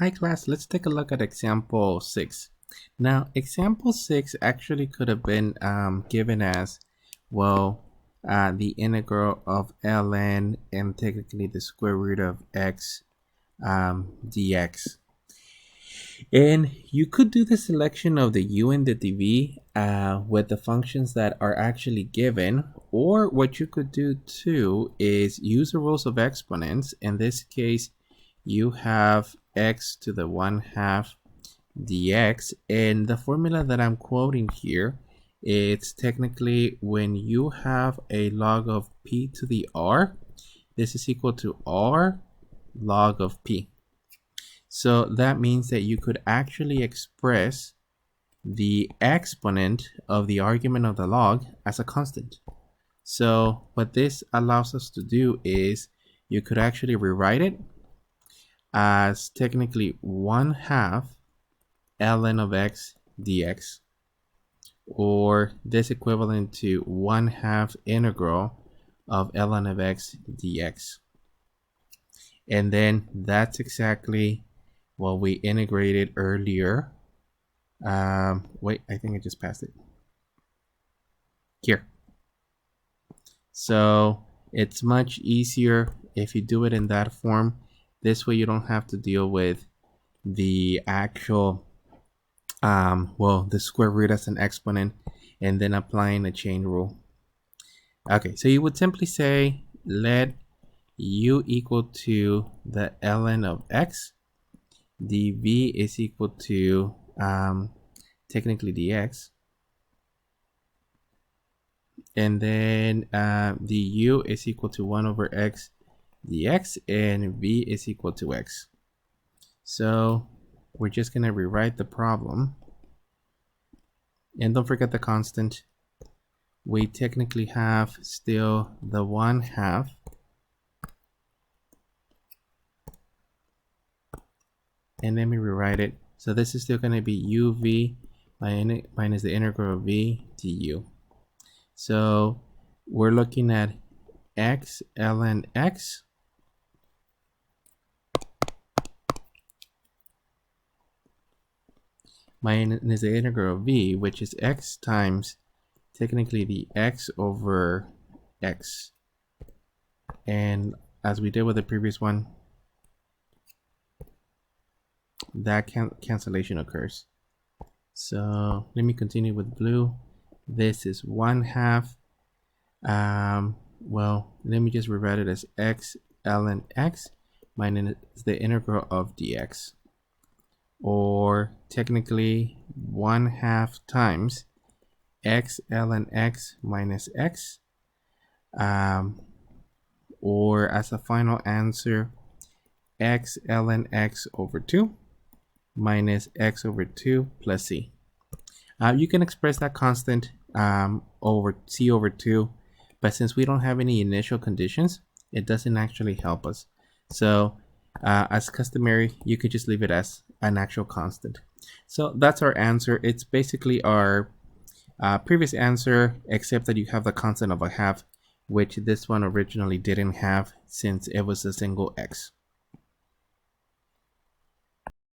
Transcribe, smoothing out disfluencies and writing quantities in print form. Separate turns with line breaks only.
Hi class, let's take a look at example 6. Now, example 6 actually could have been given as, well, the integral of ln and technically the square root of x dx. And you could do the selection of the u and the dv with the functions that are actually given, or what you could do too is use the rules of exponents. In this case, you have x to the 1/2 dx, and the formula that I'm quoting here, it's technically when you have a log of p to the r, this is equal to r log of p. So that means that you could actually express the exponent of the argument of the log as a constant. So what this allows us to do is you could actually rewrite it as technically 1/2 ln of x dx, or this equivalent to 1/2 integral of ln of x dx. And then that's exactly what we integrated earlier. Wait, I think I just passed it here. So it's much easier if you do it in that form. This way you don't have to deal with the actual the square root as an exponent and then applying a chain rule. Okay, so you would simply say let u equal to the ln of x, dv is equal to technically dx, and then the u is equal to 1 over x dx, and v is equal to x. So we're just going to rewrite the problem. And don't forget the constant. We technically have still the 1/2 and then we rewrite it. So this is still going to be uv minus the integral of v du. So we're looking at x ln x minus the integral of v, which is x times technically the x over x. And as we did with the previous one, that cancellation occurs. So let me continue with blue. This is 1/2. Well, let me just rewrite it as x ln x minus the integral of dx, or technically 1/2 times x ln x minus x, or as a final answer, x ln x over 2 minus x over 2 plus c. You can express that constant over c over 2, but since we don't have any initial conditions, it doesn't actually help us. So as customary, you could just leave it as an actual constant. So that's our answer. It's basically our previous answer, except that you have the constant of 1/2, which this one originally didn't have since it was a single x.